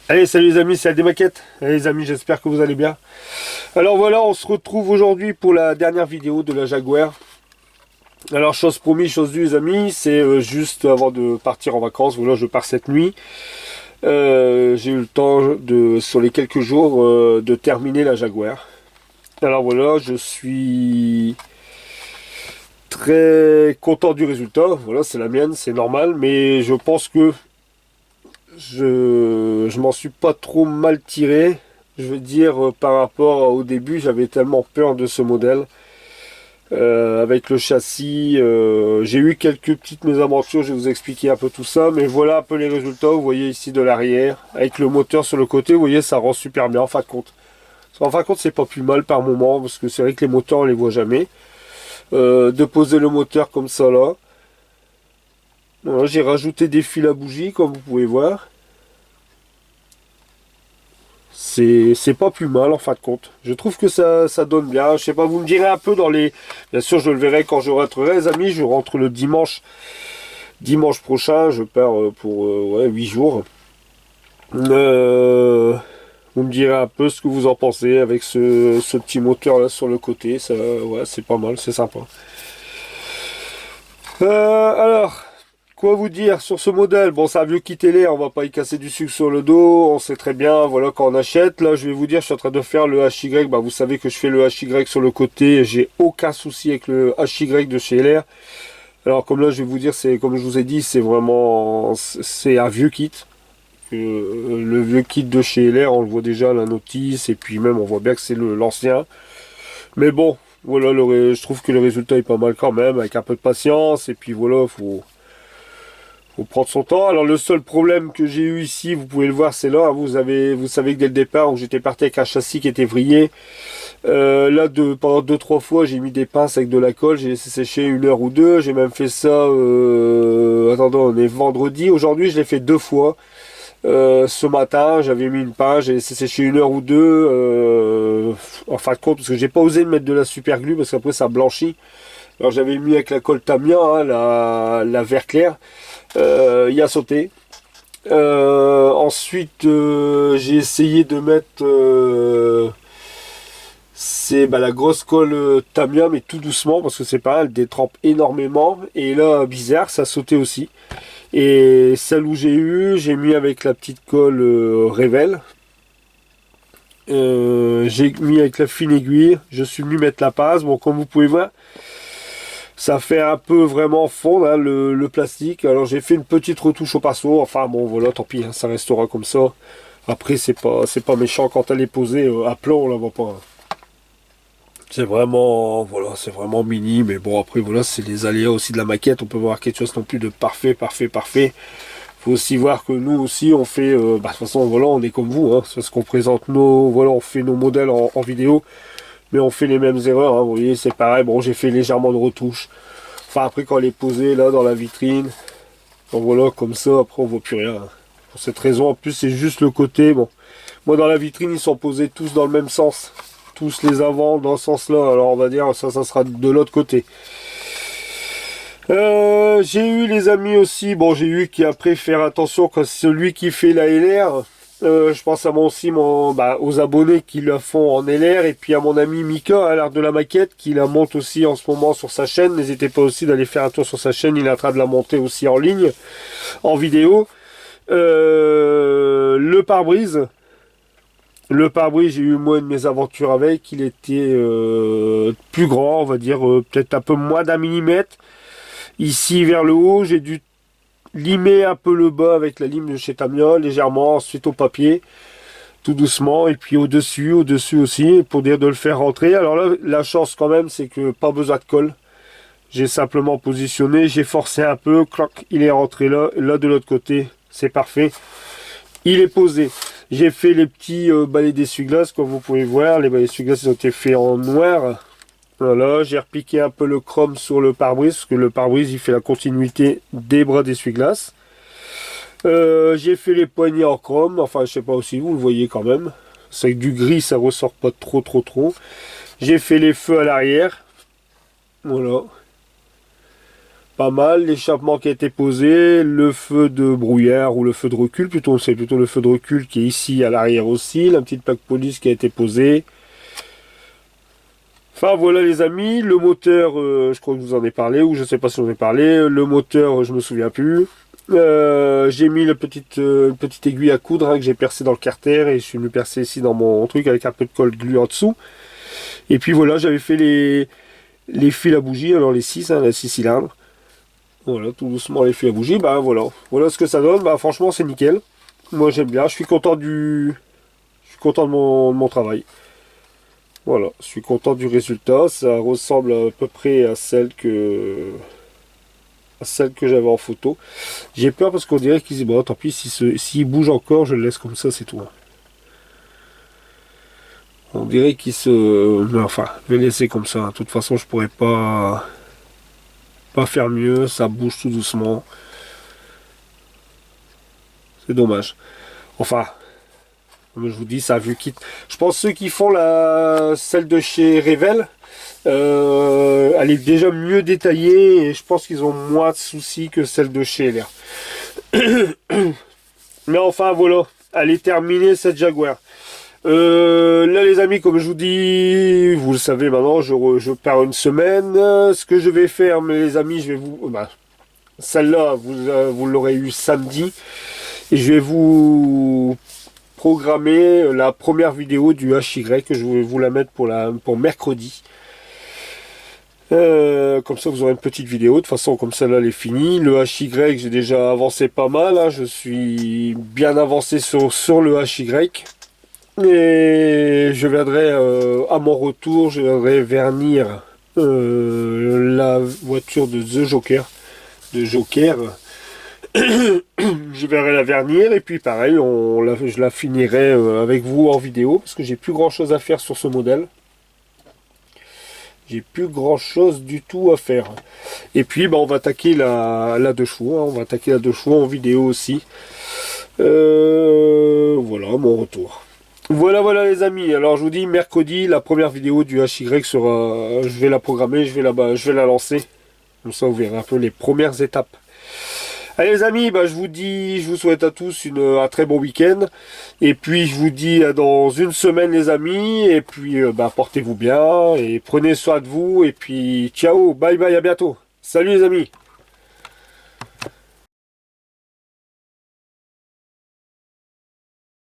Allez, salut les amis, c'est AD Maquette. Allez les amis, j'espère que vous allez bien. Alors voilà, on se retrouve aujourd'hui pour la dernière vidéo de la Jaguar. Alors chose promise, chose due les amis, c'est juste avant de partir en vacances. Voilà, je pars cette nuit. J'ai eu le temps sur les quelques jours de terminer la Jaguar. Alors voilà, je suis très content du résultat. Voilà, c'est la mienne, c'est normal, mais je pense que je m'en suis pas trop mal tiré. Je veux dire, par rapport au début, j'avais tellement peur de ce modèle. Avec le châssis, j'ai eu quelques petites mésaventures, je vais vous expliquer un peu tout ça. Mais voilà un peu les résultats, vous voyez ici de l'arrière. Avec le moteur sur le côté, vous voyez, ça rend super bien en fin de compte. En fin de compte, c'est pas plus mal par moment, parce que c'est vrai que les moteurs, on les voit jamais. De poser le moteur comme ça là. Voilà, j'ai rajouté des fils à bougie, comme vous pouvez voir. C'est pas plus mal en fin de compte. Je trouve que ça donne bien. Je sais pas, vous me direz un peu dans les... Bien sûr, je le verrai quand je rentrerai, les amis. Je rentre le dimanche. Dimanche prochain, je pars pour ouais, 8 jours. Vous me direz un peu ce que vous en pensez avec ce petit moteur là sur le côté. Ça, ouais, c'est pas mal, c'est sympa. Alors, quoi vous dire sur ce modèle? Bon, c'est un vieux kit télé, on va pas y casser du sucre sur le dos, on sait très bien, voilà, quand on achète. Là, je vais vous dire, je suis en train de faire le HY, bah, vous savez que je fais le HY sur le côté, j'ai aucun souci avec le HY de chez LR. Alors, comme là, je vais vous dire, c'est comme je vous ai dit, c'est vraiment, c'est un vieux kit. Le vieux kit de chez LR, on le voit déjà, la notice, et puis même, on voit bien que c'est l'ancien. Mais bon, voilà, je trouve que le résultat est pas mal quand même, avec un peu de patience, et puis voilà, faut prendre son temps. Alors le seul problème que j'ai eu ici, vous pouvez le voir, c'est là. Vous savez que dès le départ, où j'étais parti avec un châssis qui était vrillé. Là, pendant 2-3 fois, j'ai mis des pinces avec de la colle. J'ai laissé sécher 1 heure ou deux. J'ai même fait ça. Attendez, on est vendredi. Aujourd'hui, je l'ai fait 2 fois. Ce matin, j'avais mis une pince, j'ai laissé sécher 1 heure ou deux. En fin de compte, parce que j'ai pas osé mettre de la super glue parce qu'après ça blanchit. Alors j'avais mis avec la colle Tamiya, hein, la vert clair. Il a sauté. Ensuite, j'ai essayé de mettre la grosse colle Tamiya, mais tout doucement parce que c'est pas, elle détrempe énormément. Et là, bizarre, ça sautait aussi. Et celle où j'ai mis avec la petite colle Revel. J'ai mis avec la fine aiguille. Je suis venu mettre la passe. Bon, comme vous pouvez voir, ça fait un peu vraiment fondre hein, le plastique. Alors j'ai fait une petite retouche au pinceau. Enfin bon voilà, tant pis, hein, ça restera comme ça. Après c'est pas méchant quand elle est posée à plat, on la voit pas. Hein. C'est vraiment voilà, c'est vraiment mini, mais bon après voilà, c'est les aléas aussi de la maquette. On peut voir quelque chose non plus de parfait, parfait, parfait. Faut aussi voir que nous aussi on fait, de toute façon voilà, on est comme vous. Hein, c'est ce qu'on présente voilà, on fait nos modèles en vidéo. Mais on fait les mêmes erreurs, hein, vous voyez, c'est pareil. Bon, j'ai fait légèrement de retouche. Enfin, après, quand elle est posée là dans la vitrine, donc voilà, comme ça, après, on voit plus rien. Hein. Pour cette raison, en plus, c'est juste le côté. Bon, moi, dans la vitrine, ils sont posés tous dans le même sens. Tous les avant dans ce sens-là. Alors, on va dire, ça sera de l'autre côté. J'ai eu les amis aussi. Bon, j'ai eu qui après faire attention quand celui qui fait la LR. Je pense à aux abonnés qui la font en LR et puis à mon ami Mika à l'art de la maquette qui la monte aussi en ce moment sur sa chaîne. N'hésitez pas aussi d'aller faire un tour sur sa chaîne, il est en train de la monter aussi en ligne, en vidéo. Le pare-brise. Le pare-brise, j'ai eu moi une mésaventures avec. Il était plus grand, on va dire peut-être un peu moins d'1 millimètre. Ici vers le haut, j'ai dû limer un peu le bas avec la lime de chez Tamiya, légèrement, ensuite au papier, tout doucement, et puis au-dessus aussi, pour dire de le faire rentrer. Alors là, la chance quand même, c'est que pas besoin de colle. J'ai simplement positionné, j'ai forcé un peu, cloc, il est rentré là, là de l'autre côté, c'est parfait. Il est posé. J'ai fait les petits balais d'essuie-glace, comme vous pouvez voir, les balais d'essuie-glace ils ont été faits en noir. Voilà, j'ai repiqué un peu le chrome sur le pare-brise, parce que le pare-brise il fait la continuité des bras d'essuie-glace. J'ai fait les poignées en chrome, enfin je sais pas aussi, vous le voyez quand même. C'est avec du gris, ça ressort pas trop. J'ai fait les feux à l'arrière. Voilà. pas mal. L'échappement qui a été posé, le feu de brouillard ou le feu de recul, plutôt c'est plutôt le feu de recul qui est ici à l'arrière aussi. La petite plaque police qui a été posée. Enfin voilà les amis, le moteur, je crois que je vous en ai parlé, ou je sais pas si j'en ai parlé. Le moteur, je me souviens plus. J'ai mis petite aiguille à coudre hein, que j'ai percé dans le carter et je suis venu percer ici dans mon truc avec un peu de colle glue en dessous. Et puis voilà, j'avais fait les fils à bougie, alors les 6, hein, les 6 cylindres. Voilà, tout doucement les fils à bougie, bah voilà. Voilà ce que ça donne, bah franchement c'est nickel. Moi j'aime bien, je suis content je suis content de mon travail. Voilà, je suis content du résultat, ça ressemble à peu près à celle que j'avais en photo. J'ai peur parce qu'on dirait qu'ils disent, bon tant pis, s'il bouge encore, je le laisse comme ça, c'est tout. On dirait qu'il se... Mais enfin, je vais laisser comme ça. De toute façon, je pourrais pas faire mieux, ça bouge tout doucement. C'est dommage. Enfin, comme je vous dis, ça a vu quitte. Je pense ceux qui font celle de chez Revel, elle est déjà mieux détaillée et je pense qu'ils ont moins de soucis que celle de chez LR. Mais enfin voilà, elle est terminée cette Jaguar. Là les amis, comme je vous dis, vous le savez maintenant, je pars une semaine. Ce que je vais faire, mais les amis, je vais vous... Bah, celle-là, vous l'aurez eu samedi. Et je vais vous programmer la première vidéo du HY, que je vais vous la mettre pour mercredi. Comme ça vous aurez une petite vidéo. De toute façon comme celle-là elle est finie. Le HY j'ai déjà avancé pas mal hein. Je suis bien avancé sur le HY. Et je viendrai à mon retour, je viendrai vernir la voiture de The Joker. De Joker. Je verrai la vernir et puis pareil je la finirai avec vous en vidéo. Parce que j'ai plus grand chose à faire sur ce modèle. J'ai plus grand chose du tout à faire. Et puis bah, on va attaquer la 2 chevaux. Hein. On va attaquer la 2 chevaux en vidéo aussi. Voilà mon retour. Voilà les amis. Alors je vous dis mercredi la première vidéo du HY sera. Je vais la programmer, je vais la lancer. Comme ça vous verrez un peu les premières étapes. Allez les amis, bah, je vous souhaite à tous un très bon week-end. Et puis je vous dis à dans une semaine les amis. Et puis bah, portez-vous bien et prenez soin de vous. Et puis ciao, bye bye, à bientôt. Salut les amis.